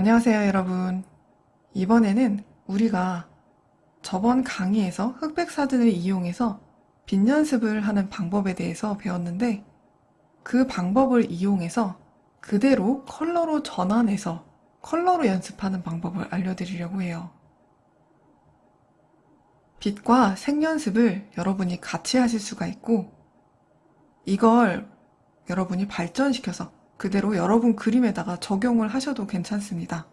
안녕하세요, 여러분. 이번에는 우리가 저번 강의에서 흑백 사진을 이용해서 빗 연습을 하는 방법에 대해서 배웠는데, 그 방법을 이용해서 그대로 컬러로 전환해서 컬러로 연습하는 방법을 알려드리려고 해요. 빛과 색 연습을 여러분이 같이 하실 수가 있고, 이걸 여러분이 발전시켜서 그대로 여러분 그림에다가 적용을 하셔도 괜찮습니다.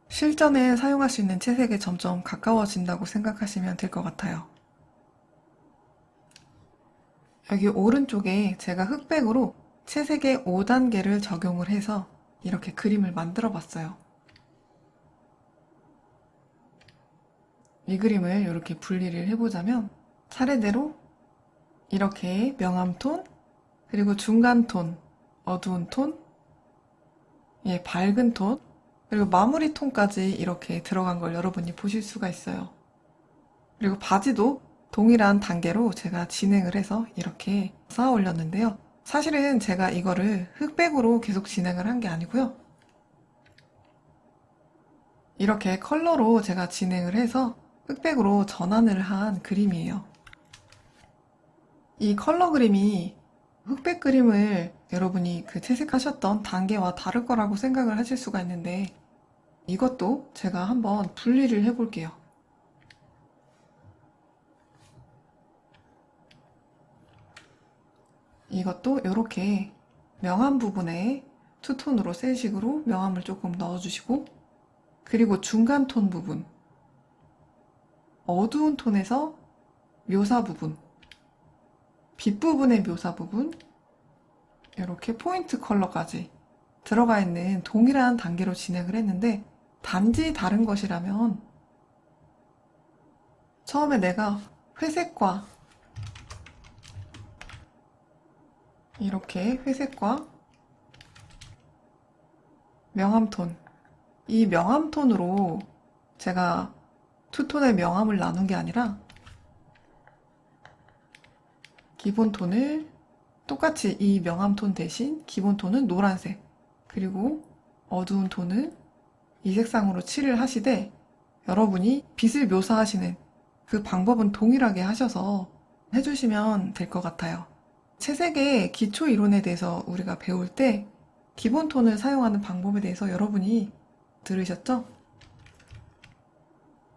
실전에 사용할 수 있는 채색에 점점 가까워진다고 생각하시면 될 것 같아요. 여기 오른쪽에 제가 흑백으로 채색의 5단계를 적용을 해서 이렇게 그림을 만들어 봤어요. 이 그림을 이렇게 분리를 해보자면 차례대로 이렇게 명암 톤, 그리고 중간 톤, 어두운 톤, 밝은 톤, 그리고 마무리 톤까지 이렇게 들어간 걸 여러분이 보실 수가 있어요. 그리고 바지도 동일한 단계로 제가 진행을 해서 이렇게 쌓아 올렸는데요. 사실은 제가 이거를 흑백으로 계속 진행을 한 게 아니고요. 이렇게 컬러로 제가 진행을 해서 흑백으로 전환을 한 그림이에요. 이 컬러 그림이 흑백 그림을 여러분이 그 채색하셨던 단계와 다를 거라고 생각을 하실 수가 있는데, 이것도 제가 한번 분리를 해볼게요. 이것도 이렇게 명암 부분에 투톤으로 셀식으로 명암을 조금 넣어주시고, 그리고 중간 톤 부분, 어두운 톤에서 묘사 부분, 빛 부분의 묘사 부분, 이렇게 포인트 컬러까지 들어가 있는 동일한 단계로 진행을 했는데, 단지 다른 것이라면 처음에 내가 회색과 이렇게 회색과 명암톤, 이 명암톤으로 제가 투톤의 명암을 나눈 게 아니라 기본톤을 똑같이 이 명암톤 대신 기본톤은 노란색, 그리고 어두운 톤은 이 색상으로 칠을 하시되, 여러분이 빛을 묘사하시는 그 방법은 동일하게 하셔서 해주시면 될 것 같아요. 채색의 기초 이론에 대해서 우리가 배울 때 기본톤을 사용하는 방법에 대해서 여러분이 들으셨죠?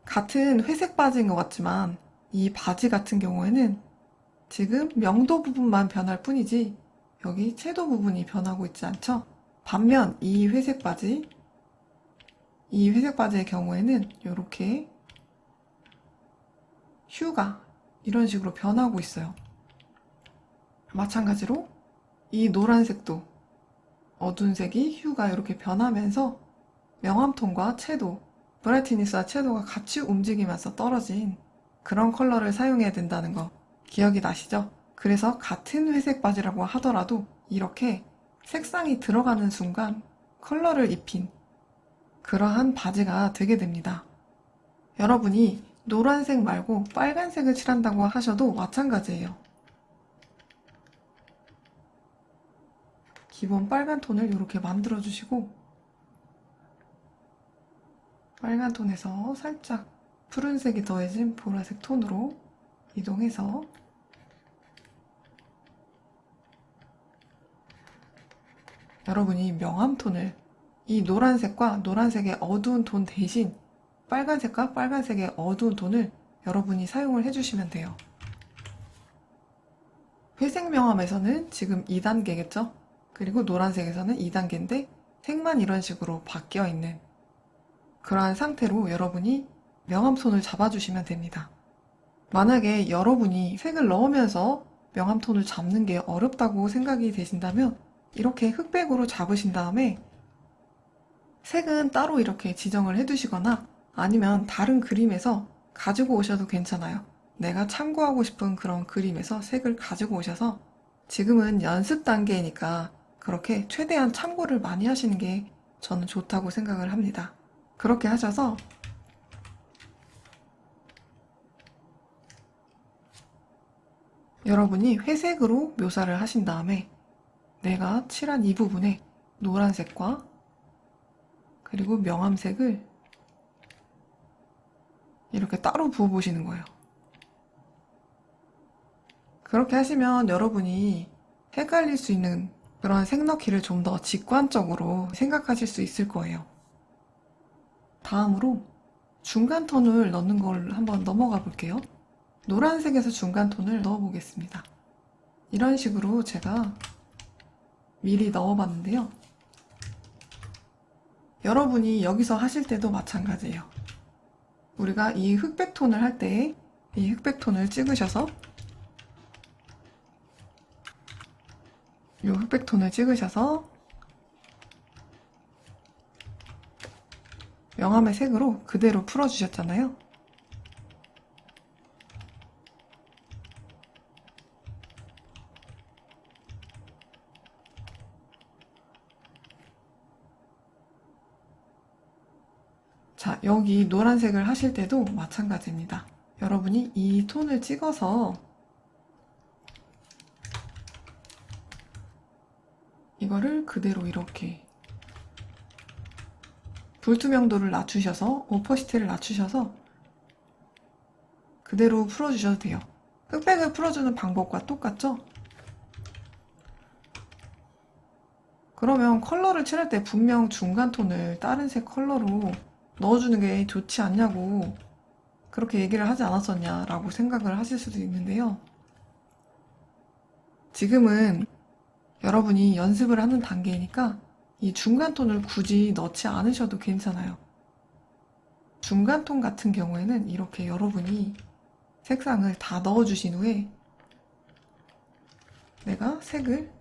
같은 회색 바지인 것 같지만 이 바지 같은 경우에는 지금 명도 부분만 변할 뿐이지 여기 채도 부분이 변하고 있지 않죠? 반면 이 회색 바지의 경우에는 이렇게 휴가 이런 식으로 변하고 있어요. 마찬가지로 이 노란색도 어두운 색이 휴가 이렇게 변하면서 명암톤과 채도, 브라이트니스와 채도가 같이 움직이면서 떨어진 그런 컬러를 사용해야 된다는 거 기억이 나시죠? 그래서 같은 회색 바지라고 하더라도 이렇게 색상이 들어가는 순간 컬러를 입힌 그러한 바지가 되게 됩니다. 여러분이 노란색 말고 빨간색을 칠한다고 하셔도 마찬가지예요. 기본 빨간 톤을 이렇게 만들어 주시고, 빨간 톤에서 살짝 푸른색이 더해진 보라색 톤으로 이동해서 여러분이 명암 톤을 이 노란색과 노란색의 어두운 톤 대신 빨간색과 빨간색의 어두운 톤을 여러분이 사용을 해주시면 돼요. 회색 명암에서는 지금 2단계겠죠? 그리고 노란색에서는 2단계인데 색만 이런 식으로 바뀌어 있는 그러한 상태로 여러분이 명암톤을 잡아주시면 됩니다. 만약에 여러분이 색을 넣으면서 명암톤을 잡는 게 어렵다고 생각이 되신다면 이렇게 흑백으로 잡으신 다음에 색은 따로 이렇게 지정을 해두시거나 아니면 다른 그림에서 가지고 오셔도 괜찮아요. 내가 참고하고 싶은 그런 그림에서 색을 가지고 오셔서, 지금은 연습 단계니까 그렇게 최대한 참고를 많이 하시는 게 저는 좋다고 생각을 합니다. 그렇게 하셔서 여러분이 회색으로 묘사를 하신 다음에 내가 칠한 이 부분에 노란색과 그리고 명암색을 이렇게 따로 부어보시는 거예요. 그렇게 하시면 여러분이 헷갈릴 수 있는 그런 색 넣기를 좀 더 직관적으로 생각하실 수 있을 거예요. 다음으로 중간 톤을 넣는 걸 한번 넘어가 볼게요. 노란색에서 중간 톤을 넣어 보겠습니다. 이런 식으로 제가 미리 넣어 봤는데요. 여러분이 여기서 하실 때도 마찬가지예요. 우리가 이 흑백 톤을 할 때 이 흑백 톤을 찍으셔서 이 흑백 톤을 찍으셔서 명암의 색으로 그대로 풀어주셨잖아요. 자, 여기 노란색을 하실 때도 마찬가지입니다. 여러분이 이 톤을 찍어서 이거를 그대로 이렇게 불투명도를 낮추셔서 오퍼시티를 낮추셔서 그대로 풀어주셔도 돼요. 흑백을 풀어주는 방법과 똑같죠? 그러면 컬러를 칠할 때 분명 중간 톤을 다른 색 컬러로 넣어주는 게 좋지 않냐고 그렇게 얘기를 하지 않았었냐라고 생각을 하실 수도 있는데요. 지금은 여러분이 연습을 하는 단계이니까 이 중간 톤을 굳이 넣지 않으셔도 괜찮아요. 중간 톤 같은 경우에는 이렇게 여러분이 색상을 다 넣어주신 후에 내가 색을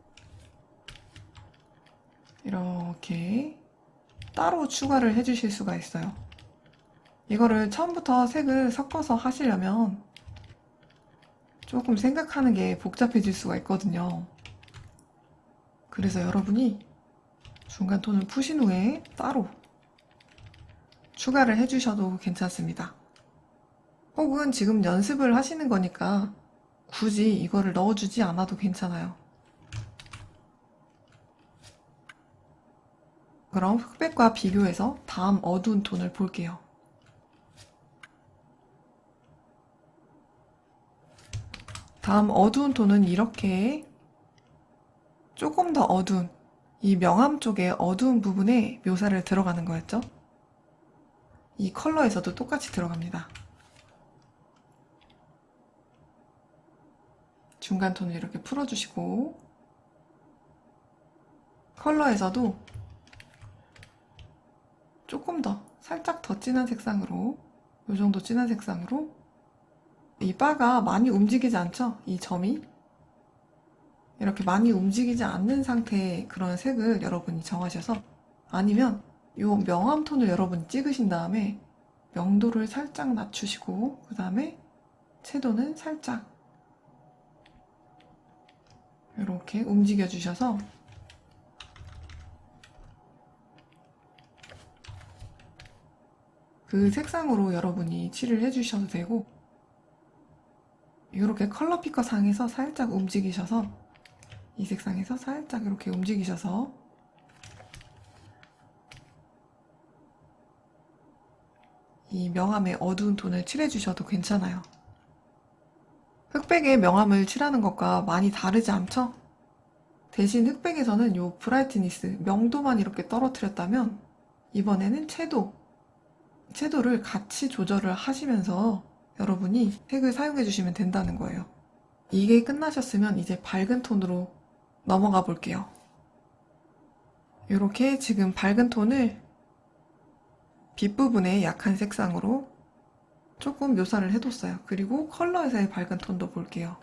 이렇게 따로 추가를 해주실 수가 있어요. 이거를 처음부터 색을 섞어서 하시려면 조금 생각하는 게 복잡해질 수가 있거든요. 그래서 여러분이 중간 톤을 푸신 후에 따로 추가를 해주셔도 괜찮습니다. 혹은 지금 연습을 하시는 거니까 굳이 이거를 넣어주지 않아도 괜찮아요. 그럼 흑백과 비교해서 다음 어두운 톤을 볼게요. 다음 어두운 톤은 이렇게 조금 더 어두운 이 명암 쪽의 어두운 부분에 묘사를 들어가는 거였죠? 이 컬러에서도 똑같이 들어갑니다. 중간 톤을 이렇게 풀어주시고 컬러에서도 조금 더 살짝 더 진한 색상으로 이 정도 진한 색상으로 이 바가 많이 움직이지 않죠? 이 점이 이렇게 많이 움직이지 않는 상태의 그런 색을 여러분이 정하셔서 아니면 이 명암 톤을 여러분이 찍으신 다음에 명도를 살짝 낮추시고 그 다음에 채도는 살짝 이렇게 움직여 주셔서 그 색상으로 여러분이 칠을 해주셔도 되고 이렇게 컬러 피커 상에서 살짝 움직이셔서 이 색상에서 살짝 이렇게 움직이셔서 이 명암의 어두운 톤을 칠해주셔도 괜찮아요. 흑백에 명암을 칠하는 것과 많이 다르지 않죠? 대신 흑백에서는 이 브라이트니스, 명도만 이렇게 떨어뜨렸다면 이번에는 채도를 같이 조절을 하시면서 여러분이 색을 사용해 주시면 된다는 거예요. 이게 끝나셨으면 이제 밝은 톤으로 넘어가 볼게요. 이렇게 지금 밝은 톤을 빗부분에 약한 색상으로 조금 묘사를 해뒀어요. 그리고 컬러에서의 밝은 톤도 볼게요.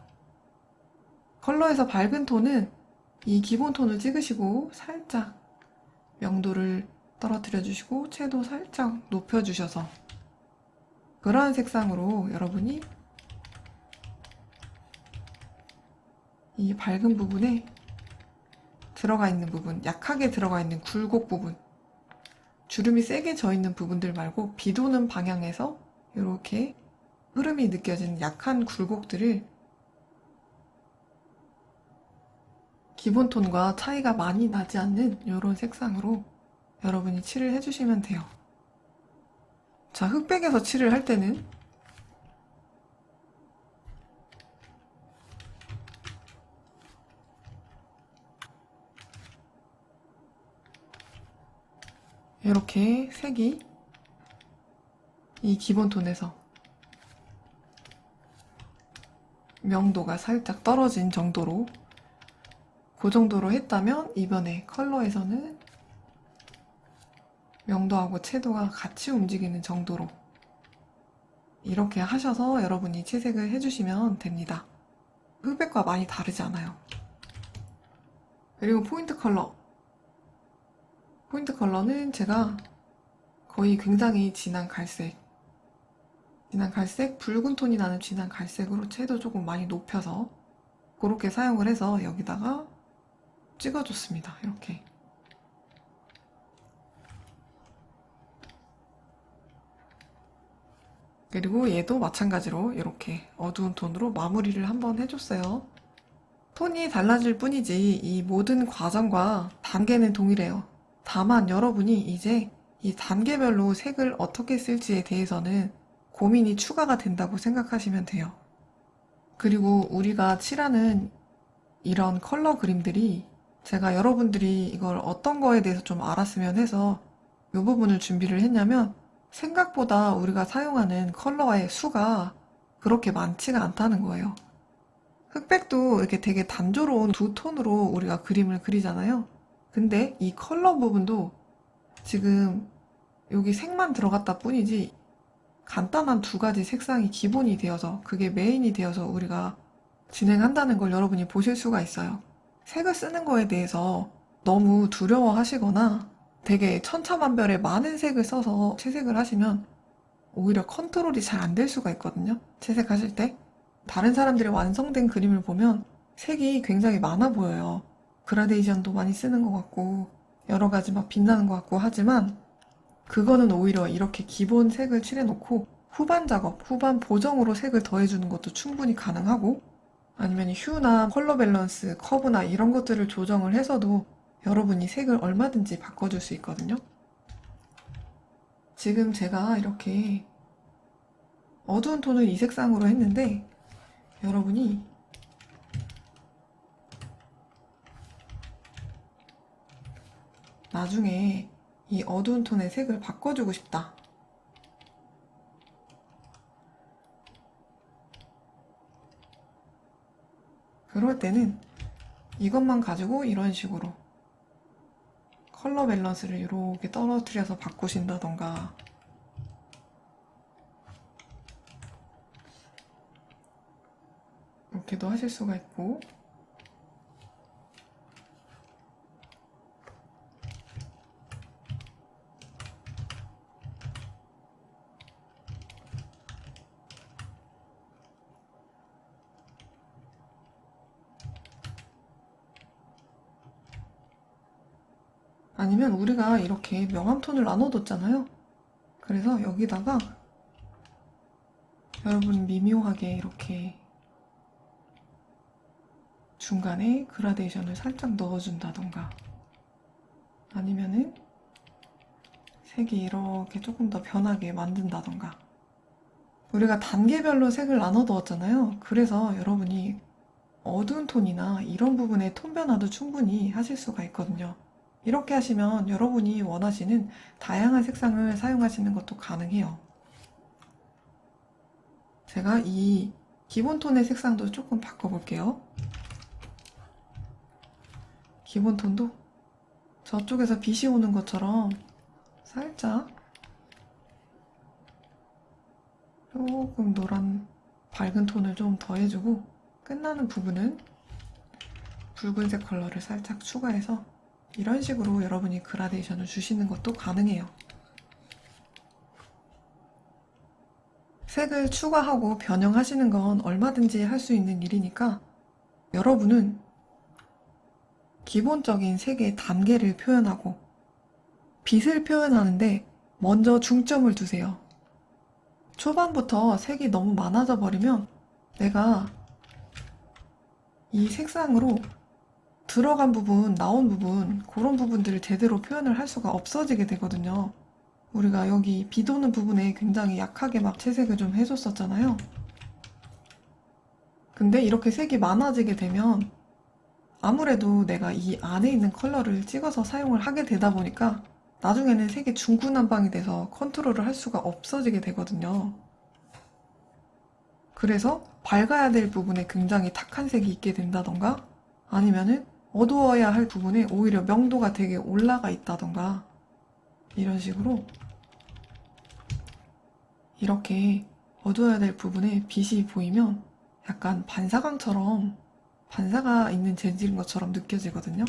컬러에서 밝은 톤은 이 기본 톤을 찍으시고 살짝 명도를 떨어뜨려 주시고 채도 살짝 높여 주셔서 그러한 색상으로 여러분이 이 밝은 부분에 들어가 있는 부분, 약하게 들어가 있는 굴곡 부분, 주름이 세게 져 있는 부분들 말고 비 오는 방향에서 이렇게 흐름이 느껴지는 약한 굴곡들을 기본 톤과 차이가 많이 나지 않는 이런 색상으로 여러분이 칠을 해주시면 돼요. 자, 흑백에서 칠을 할 때는 이렇게 색이 이 기본 톤에서 명도가 살짝 떨어진 정도로, 그 정도로 했다면 이번에 컬러에서는 명도하고 채도가 같이 움직이는 정도로 이렇게 하셔서 여러분이 채색을 해주시면 됩니다. 흑백과 많이 다르지 않아요. 그리고 포인트 컬러. 포인트 컬러는 제가 거의 굉장히 진한 갈색, 붉은 톤이 나는 진한 갈색으로 채도 조금 많이 높여서 그렇게 사용을 해서 여기다가 찍어줬습니다. 이렇게. 그리고 얘도 마찬가지로 이렇게 어두운 톤으로 마무리를 한번 해줬어요. 톤이 달라질 뿐이지 이 모든 과정과 단계는 동일해요. 다만 여러분이 이제 이 단계별로 색을 어떻게 쓸지에 대해서는 고민이 추가가 된다고 생각하시면 돼요. 그리고 우리가 칠하는 이런 컬러 그림들이 제가 여러분들이 이걸 어떤 거에 대해서 좀 알았으면 해서 이 부분을 준비를 했냐면, 생각보다 우리가 사용하는 컬러의 수가 그렇게 많지가 않다는 거예요. 흑백도 이렇게 되게 단조로운 두 톤으로 우리가 그림을 그리잖아요. 근데 이 컬러 부분도 지금 여기 색만 들어갔다 뿐이지 간단한 두 가지 색상이 기본이 되어서, 그게 메인이 되어서 우리가 진행한다는 걸 여러분이 보실 수가 있어요. 색을 쓰는 거에 대해서 너무 두려워하시거나 되게 천차만별의 많은 색을 써서 채색을 하시면 오히려 컨트롤이 잘 안 될 수가 있거든요. 채색하실 때 다른 사람들의 완성된 그림을 보면 색이 굉장히 많아 보여요. 그라데이션도 많이 쓰는 것 같고 여러 가지 막 빛나는 것 같고 하지만, 그거는 오히려 이렇게 기본 색을 칠해놓고 후반 작업, 후반 보정으로 색을 더해주는 것도 충분히 가능하고, 아니면 휴나 컬러 밸런스, 커브나 이런 것들을 조정을 해서도 여러분이 색을 얼마든지 바꿔줄 수 있거든요. 지금 제가 이렇게 어두운 톤을 이 색상으로 했는데, 여러분이 나중에 이 어두운 톤의 색을 바꿔주고 싶다. 그럴 때는 이것만 가지고 이런 식으로 컬러 밸런스를 이렇게 떨어뜨려서 바꾸신다던가, 이렇게도 하실 수가 있고, 아니면 우리가 이렇게 명암톤을 나눠뒀잖아요. 그래서 여기다가 여러분 미묘하게 이렇게 중간에 그라데이션을 살짝 넣어준다던가, 아니면은 색이 이렇게 조금 더 변하게 만든다던가. 우리가 단계별로 색을 나눠두었잖아요. 그래서 여러분이 어두운 톤이나 이런 부분의 톤 변화도 충분히 하실 수가 있거든요. 이렇게 하시면 여러분이 원하시는 다양한 색상을 사용하시는 것도 가능해요. 제가 이 기본 톤의 색상도 조금 바꿔볼게요. 기본 톤도 저쪽에서 빛이 오는 것처럼 살짝 조금 노란 밝은 톤을 좀 더해주고, 끝나는 부분은 붉은색 컬러를 살짝 추가해서 이런 식으로 여러분이 그라데이션을 주시는 것도 가능해요. 색을 추가하고 변형하시는 건 얼마든지 할 수 있는 일이니까, 여러분은 기본적인 색의 단계를 표현하고 빛을 표현하는데 먼저 중점을 두세요. 초반부터 색이 너무 많아져 버리면 내가 이 색상으로 들어간 부분, 나온 부분, 그런 부분들을 제대로 표현을 할 수가 없어지게 되거든요. 우리가 여기 비 도는 부분에 굉장히 약하게 막 채색을 좀 해줬었잖아요. 근데 이렇게 색이 많아지게 되면 아무래도 내가 이 안에 있는 컬러를 찍어서 사용을 하게 되다 보니까 나중에는 색이 중구난방이 돼서 컨트롤을 할 수가 없어지게 되거든요. 그래서 밝아야 될 부분에 굉장히 탁한 색이 있게 된다던가 아니면은 어두워야 할 부분에 오히려 명도가 되게 올라가 있다던가 이런 식으로 이렇게 어두워야 될 부분에 빛이 보이면 약간 반사광처럼 반사가 있는 재질인 것처럼 느껴지거든요.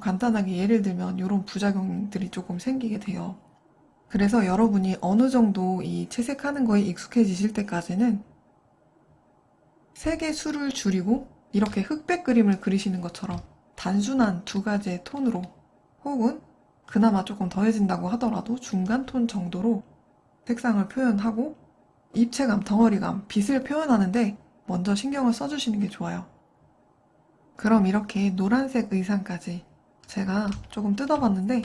간단하게 예를 들면 이런 부작용들이 조금 생기게 돼요. 그래서 여러분이 어느 정도 이 채색하는 거에 익숙해지실 때까지는 색의 수를 줄이고 이렇게 흑백 그림을 그리시는 것처럼 단순한 두 가지의 톤으로 혹은 그나마 조금 더해진다고 하더라도 중간 톤 정도로 색상을 표현하고 입체감, 덩어리감, 빛을 표현하는데 먼저 신경을 써주시는 게 좋아요. 그럼 이렇게 노란색 의상까지 제가 조금 뜯어봤는데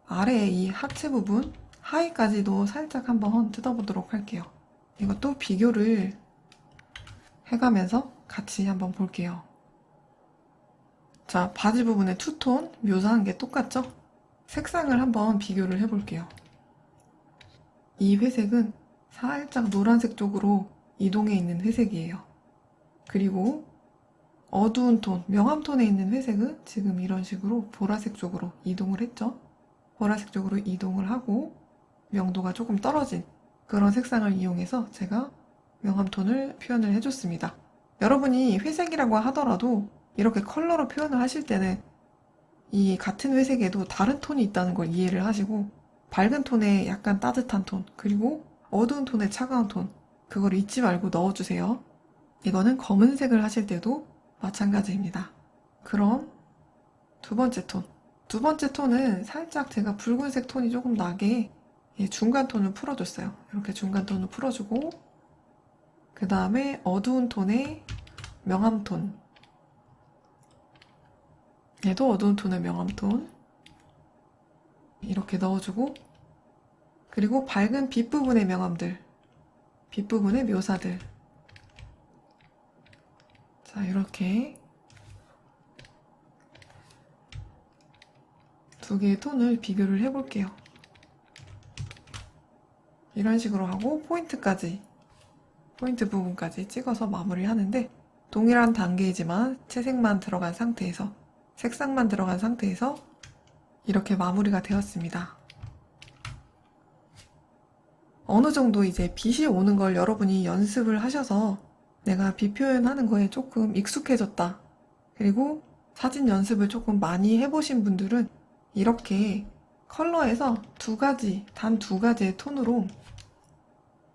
아래에 이 하체 부분, 하의까지도 살짝 한번 뜯어보도록 할게요. 이것도 비교를 해가면서 같이 한번 볼게요. 자, 바지 부분의 투톤 묘사한 게 똑같죠? 색상을 한번 비교를 해볼게요. 이 회색은 살짝 노란색 쪽으로 이동해 있는 회색이에요. 그리고 어두운 톤, 명암 톤에 있는 회색은 지금 이런 식으로 보라색 쪽으로 이동을 했죠. 보라색 쪽으로 이동을 하고 명도가 조금 떨어진 그런 색상을 이용해서 제가 명암 톤을 표현을 해줬습니다. 여러분이 회색이라고 하더라도 이렇게 컬러로 표현을 하실 때는 이 같은 회색에도 다른 톤이 있다는 걸 이해를 하시고 밝은 톤에 약간 따뜻한 톤, 그리고 어두운 톤에 차가운 톤, 그걸 잊지 말고 넣어주세요. 이거는 검은색을 하실 때도 마찬가지입니다. 그럼 두 번째 톤. 두 번째 톤은 살짝 제가 붉은색 톤이 조금 나게 중간 톤을 풀어줬어요. 이렇게 중간 톤을 풀어주고 그 다음에 어두운 톤의 명암 톤. 얘도 어두운 톤의 명암 톤. 이렇게 넣어주고 그리고 밝은 빛 부분의 명암들, 빛 부분의 묘사들. 자, 이렇게 두 개의 톤을 비교를 해볼게요. 이런 식으로 하고 포인트 부분까지 찍어서 마무리를 하는데 동일한 단계이지만 채색만 들어간 상태에서 색상만 들어간 상태에서 이렇게 마무리가 되었습니다. 어느 정도 이제 빛이 오는 걸 여러분이 연습을 하셔서 내가 빛 표현하는 거에 조금 익숙해졌다. 그리고 사진 연습을 조금 많이 해보신 분들은 이렇게 컬러에서 단 두 가지의 톤으로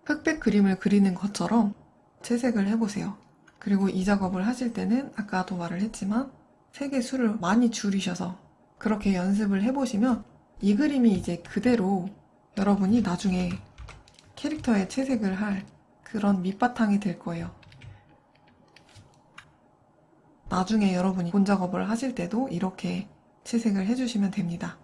흑백 그림을 그리는 것처럼 채색을 해보세요. 그리고 이 작업을 하실 때는 아까도 말을 했지만 색의 수를 많이 줄이셔서 그렇게 연습을 해보시면 이 그림이 이제 그대로 여러분이 나중에 캐릭터에 채색을 할 그런 밑바탕이 될 거예요. 나중에 여러분이 본 작업을 하실 때도 이렇게 채색을 해주시면 됩니다.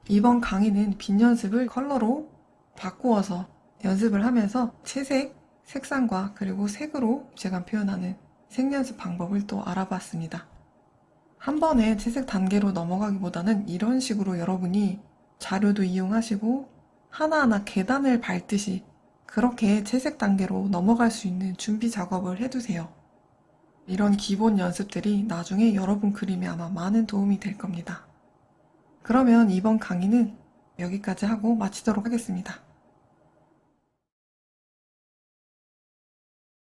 이번 강의는 빛 연습을 컬러로 바꾸어서 연습을 하면서 채색, 색상과 그리고 색으로 입체감 표현하는 색 연습 방법을 또 알아봤습니다. 한 번에 채색 단계로 넘어가기보다는 이런 식으로 여러분이 자료도 이용하시고 하나하나 계단을 밟듯이 그렇게 채색 단계로 넘어갈 수 있는 준비 작업을 해두세요. 이런 기본 연습들이 나중에 여러분 그림에 아마 많은 도움이 될 겁니다. 그러면 이번 강의는 여기까지 하고 마치도록 하겠습니다.